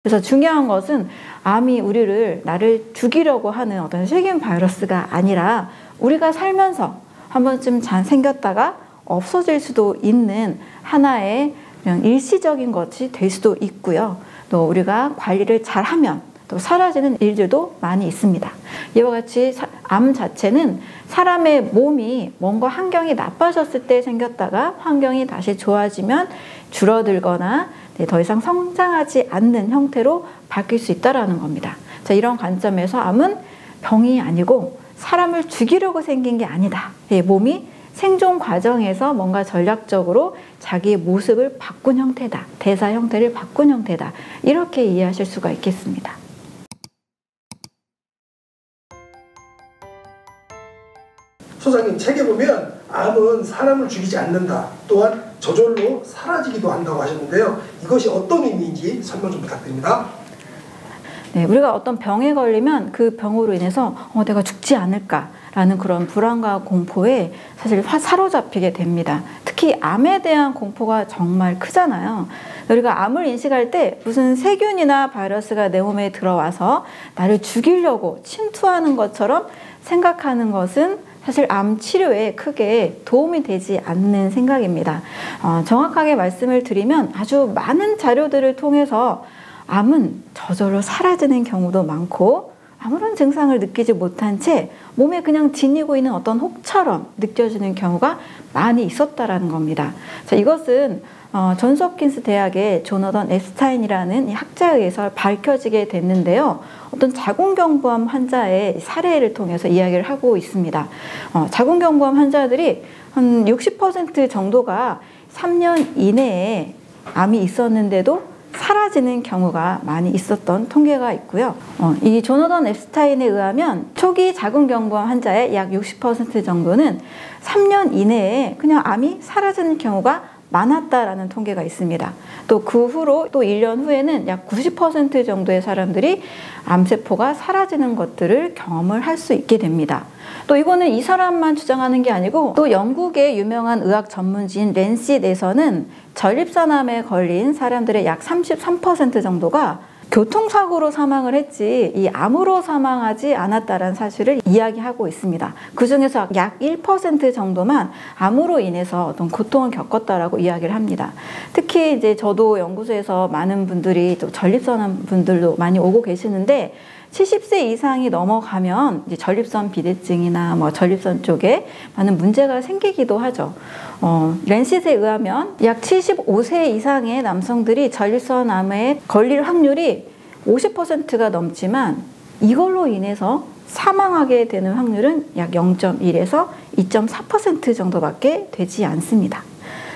그래서 중요한 것은 암이 나를 죽이려고 하는 어떤 세균 바이러스가 아니라 우리가 살면서 한 번쯤 생겼다가 없어질 수도 있는 하나의 그냥 일시적인 것이 될 수도 있고요. 또 우리가 관리를 잘하면 또 사라지는 일들도 많이 있습니다. 이와 같이 암 자체는 사람의 몸이 뭔가 환경이 나빠졌을 때 생겼다가 환경이 다시 좋아지면 줄어들거나 더 이상 성장하지 않는 형태로 바뀔 수 있다는 겁니다. 자, 이런 관점에서 암은 병이 아니고 사람을 죽이려고 생긴 게 아니다. 몸이 생존 과정에서 뭔가 전략적으로 자기의 모습을 바꾼 형태다. 대사 형태를 바꾼 형태다. 이렇게 이해하실 수가 있겠습니다. 소장님, 책에 보면 암은 사람을 죽이지 않는다. 또한 저절로 사라지기도 한다고 하셨는데요. 이것이 어떤 의미인지 설명 좀 부탁드립니다. 네, 우리가 어떤 병에 걸리면 그 병으로 인해서 내가 죽지 않을까라는 그런 불안과 공포에 사실 사로잡히게 됩니다. 특히 암에 대한 공포가 정말 크잖아요. 우리가 암을 인식할 때 무슨 세균이나 바이러스가 내 몸에 들어와서 나를 죽이려고 침투하는 것처럼 생각하는 것은 사실 암 치료에 크게 도움이 되지 않는 생각입니다. 정확하게 말씀을 드리면 아주 많은 자료들을 통해서 암은 저절로 사라지는 경우도 많고 아무런 증상을 느끼지 못한 채 몸에 그냥 지니고 있는 어떤 혹처럼 느껴지는 경우가 많이 있었다라는 겁니다. 자, 이것은 존스 홉킨스 대학의 조너던 앱스타인이라는 학자에 의해서 밝혀지게 됐는데요. 어떤 자궁경부암 환자의 사례를 통해서 이야기를 하고 있습니다. 자궁경부암 환자들이 한 60% 정도가 3년 이내에 암이 있었는데도 사라지는 경우가 많이 있었던 통계가 있고요. 이 조너던 앱스타인에 의하면 초기 자궁경부암 환자의 약 60% 정도는 3년 이내에 그냥 암이 사라지는 경우가 많았다라는 통계가 있습니다. 또 그 후로 또 1년 후에는 약 90% 정도의 사람들이 암세포가 사라지는 것들을 경험을 할 수 있게 됩니다. 또 이거는 이 사람만 주장하는 게 아니고 또 영국의 유명한 의학 전문지인 랜싯에서는 전립선암에 걸린 사람들의 약 33% 정도가 교통사고로 사망을 했지 이 암으로 사망하지 않았다는 사실을 이야기하고 있습니다. 그 중에서 약 1% 정도만 암으로 인해서 어떤 고통을 겪었다라고 이야기를 합니다. 특히 이제 저도 연구소에서 많은 분들이 또 전립선암 분들도 많이 오고 계시는데 70세 이상이 넘어가면 이제 전립선 비대증이나 전립선 쪽에 많은 문제가 생기기도 하죠. 랜싯에 의하면 약 75세 이상의 남성들이 전립선암에 걸릴 확률이 50%가 넘지만 이걸로 인해서 사망하게 되는 확률은 약 0.1에서 2.4% 정도밖에 되지 않습니다.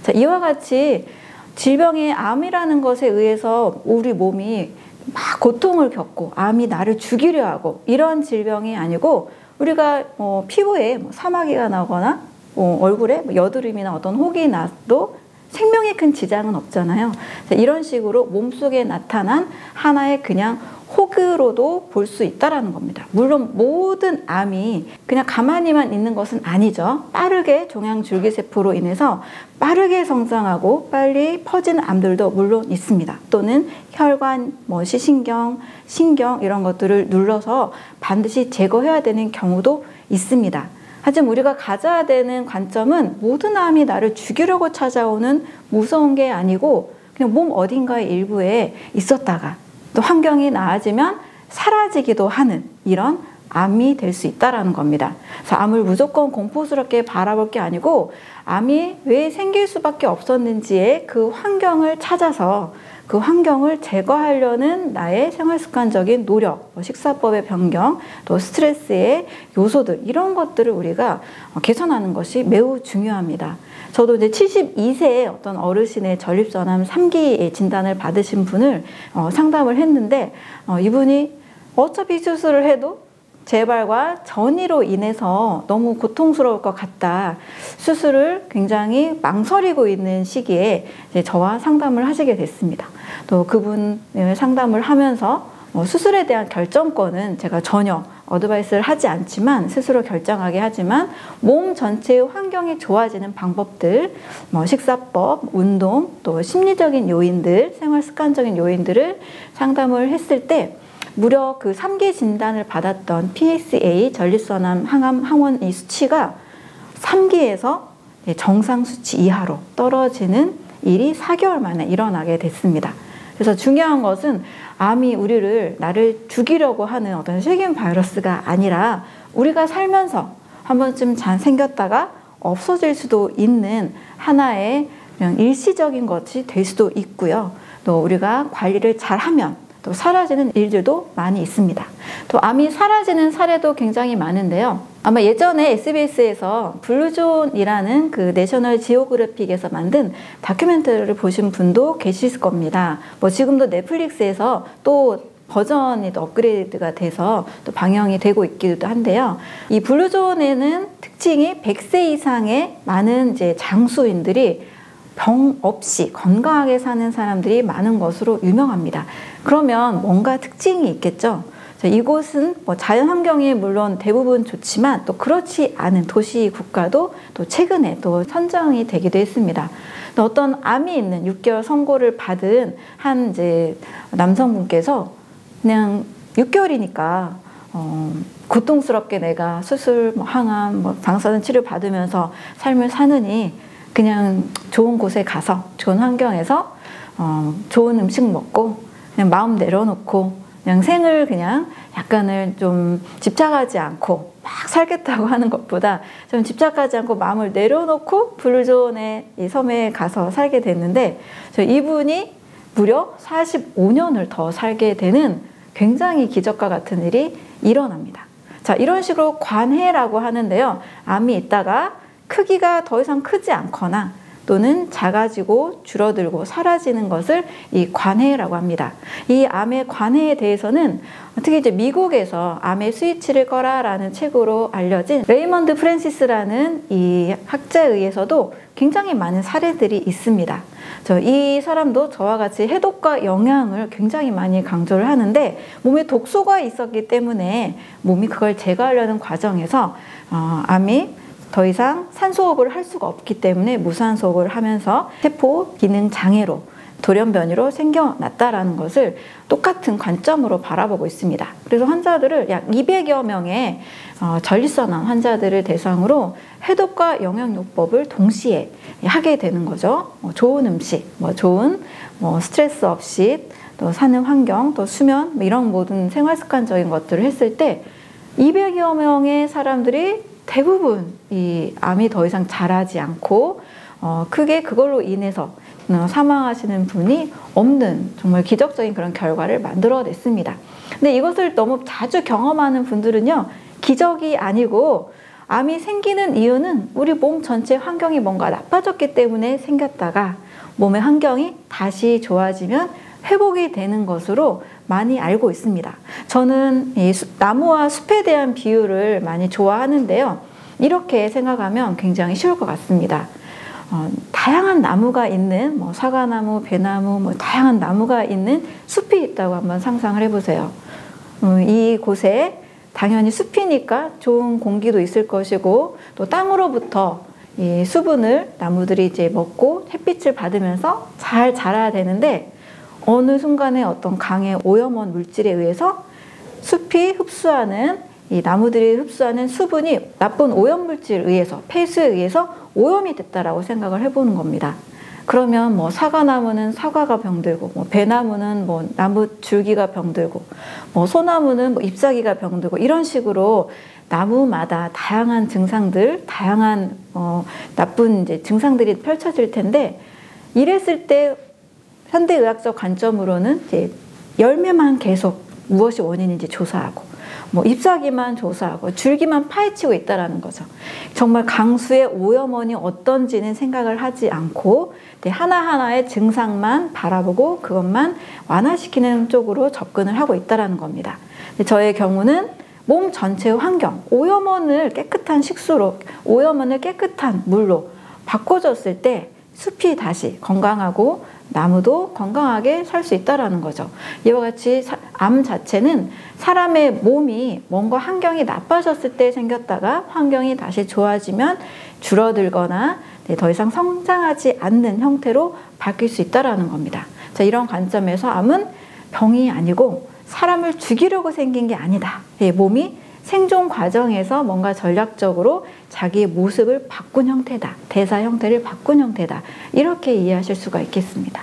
자, 이와 같이 질병의 암이라는 것에 의해서 우리 몸이 막 고통을 겪고 암이 나를 죽이려 하고 이런 질병이 아니고 우리가 피부에 사마귀가 나거나 얼굴에 여드름이나 어떤 혹이 나도 생명에 큰 지장은 없잖아요. 이런 식으로 몸속에 나타난 하나의 그냥 혹으로도 볼 수 있다라는 겁니다. 물론 모든 암이 그냥 가만히만 있는 것은 아니죠. 빠르게 종양줄기세포로 인해서 빠르게 성장하고 빨리 퍼지는 암들도 물론 있습니다. 또는 혈관, 시신경, 신경 이런 것들을 눌러서 반드시 제거해야 되는 경우도 있습니다. 하지만 우리가 가져야 되는 관점은 모든 암이 나를 죽이려고 찾아오는 무서운 게 아니고 그냥 몸 어딘가의 일부에 있었다가 또 환경이 나아지면 사라지기도 하는 이런 암이 될 수 있다는 겁니다. 그래서 암을 무조건 공포스럽게 바라볼 게 아니고 암이 왜 생길 수밖에 없었는지의 그 환경을 찾아서 그 환경을 제거하려는 나의 생활습관적인 노력, 식사법의 변경, 또 스트레스의 요소들 이런 것들을 우리가 개선하는 것이 매우 중요합니다. 저도 이제 72세의 어떤 어르신의 전립선암 3기 진단을 받으신 분을 상담을 했는데 이분이 어차피 수술을 해도 재발과 전이로 인해서 너무 고통스러울 것 같다. 수술을 굉장히 망설이고 있는 시기에 이제 저와 상담을 하시게 됐습니다. 또 그분을 상담을 하면서 수술에 대한 결정권은 제가 전혀 어드바이스를 하지 않지만 스스로 결정하게 하지만 몸 전체의 환경이 좋아지는 방법들, 뭐 식사법, 운동, 또 심리적인 요인들, 생활 습관적인 요인들을 상담을 했을 때 무려 그 3기 진단을 받았던 PSA 전립선암 항암 항원 이 수치가 3기에서 정상 수치 이하로 떨어지는 일이 4개월 만에 일어나게 됐습니다. 그래서 중요한 것은 암이 나를 죽이려고 하는 어떤 세균 바이러스가 아니라 우리가 살면서 한 번쯤 생겼다가 없어질 수도 있는 하나의 그냥 일시적인 것이 될 수도 있고요. 또 우리가 관리를 잘하면 또 사라지는 일들도 많이 있습니다. 또 암이 사라지는 사례도 굉장히 많은데요. 아마 예전에 SBS에서 블루존이라는 그 내셔널 지오그래픽에서 만든 다큐멘터리를 보신 분도 계실 겁니다. 뭐 지금도 넷플릭스에서 또 버전이 또 업그레이드가 돼서 또 방영이 되고 있기도 한데요. 이 블루존에는 특징이 100세 이상의 많은 이제 장수인들이 병 없이 건강하게 사는 사람들이 많은 것으로 유명합니다. 그러면 뭔가 특징이 있겠죠. 이곳은 뭐 자연 환경이 물론 대부분 좋지만 또 그렇지 않은 도시 국가도 또 최근에 또 선정이 되기도 했습니다. 또 어떤 암이 있는 6개월 선고를 받은 한 이제 남성분께서 그냥 6개월이니까 고통스럽게 내가 수술, 뭐 항암, 뭐 방사선 치료 받으면서 삶을 사느니 그냥 좋은 곳에 가서 좋은 환경에서 좋은 음식 먹고 그냥 마음 내려놓고 그냥 생을 그냥 약간을 좀 집착하지 않고 막 살겠다고 하는 것보다 좀 집착하지 않고 마음을 내려놓고 블루존의 이 섬에 가서 살게 됐는데 이분이 무려 45년을 더 살게 되는 굉장히 기적과 같은 일이 일어납니다. 자, 이런 식으로 관해라고 하는데요. 암이 있다가 크기가 더 이상 크지 않거나 또는 작아지고 줄어들고 사라지는 것을 이 관해라고 합니다. 이 암의 관해에 대해서는 특히 이제 미국에서 암의 스위치를 꺼라라는 책으로 알려진 레이먼드 프랜시스라는 이 학자에 의해서도 굉장히 많은 사례들이 있습니다. 이 사람도 저와 같이 해독과 영양을 굉장히 많이 강조를 하는데 몸에 독소가 있었기 때문에 몸이 그걸 제거하려는 과정에서 암이 더 이상 산소호흡을 할 수가 없기 때문에 무산소호흡을 하면서 세포 기능 장애로 돌연변이로 생겨났다라는 것을 똑같은 관점으로 바라보고 있습니다. 그래서 환자들을 약 200여 명의 전립선암 환자들을 대상으로 해독과 영양요법을 동시에 하게 되는 거죠. 좋은 음식, 좋은 스트레스 없이 또 사는 환경, 또 수면 이런 모든 생활 습관적인 것들을 했을 때 200여 명의 사람들이 대부분 이 암이 더 이상 자라지 않고 크게 그걸로 인해서 사망하시는 분이 없는 정말 기적적인 그런 결과를 만들어냈습니다. 근데 이것을 너무 자주 경험하는 분들은요, 기적이 아니고 암이 생기는 이유는 우리 몸 전체 환경이 뭔가 나빠졌기 때문에 생겼다가 몸의 환경이 다시 좋아지면 회복이 되는 것으로 많이 알고 있습니다. 저는 이 나무와 숲에 대한 비유를 많이 좋아하는데요. 이렇게 생각하면 굉장히 쉬울 것 같습니다. 다양한 나무가 있는 사과나무, 배나무, 다양한 나무가 있는 숲이 있다고 한번 상상을 해보세요. 이곳에 당연히 숲이니까 좋은 공기도 있을 것이고 또 땅으로부터 이 수분을 나무들이 이제 먹고 햇빛을 받으면서 잘 자라야 되는데 어느 순간에 어떤 강의 오염원 물질에 의해서 숲이 흡수하는 이 나무들이 흡수하는 수분이 나쁜 오염 물질에 의해서 폐수에 의해서 오염이 됐다라고 생각을 해보는 겁니다. 그러면 사과나무는 사과가 병들고 배나무는 나무 줄기가 병들고 소나무는 잎사귀가 병들고 이런 식으로 나무마다 다양한 증상들, 다양한 나쁜 이제 증상들이 펼쳐질 텐데 이랬을 때 현대의학적 관점으로는 이제 열매만 계속 무엇이 원인인지 조사하고 잎사귀만 조사하고 줄기만 파헤치고 있다라는 거죠. 정말 강수의 오염원이 어떤지는 생각을 하지 않고 하나하나의 증상만 바라보고 그것만 완화시키는 쪽으로 접근을 하고 있다라는 겁니다. 저의 경우는 몸 전체의 환경, 오염원을 깨끗한 식수로, 오염원을 깨끗한 물로 바꿔줬을 때 숲이 다시 건강하고 나무도 건강하게 살 수 있다라는 거죠. 이와 같이 암 자체는 사람의 몸이 뭔가 환경이 나빠졌을 때 생겼다가 환경이 다시 좋아지면 줄어들거나 더 이상 성장하지 않는 형태로 바뀔 수 있다는 겁니다. 자, 이런 관점에서 암은 병이 아니고 사람을 죽이려고 생긴 게 아니다. 몸이 생존 과정에서 뭔가 전략적으로 자기의 모습을 바꾼 형태다. 대사 형태를 바꾼 형태다. 이렇게 이해하실 수가 있겠습니다.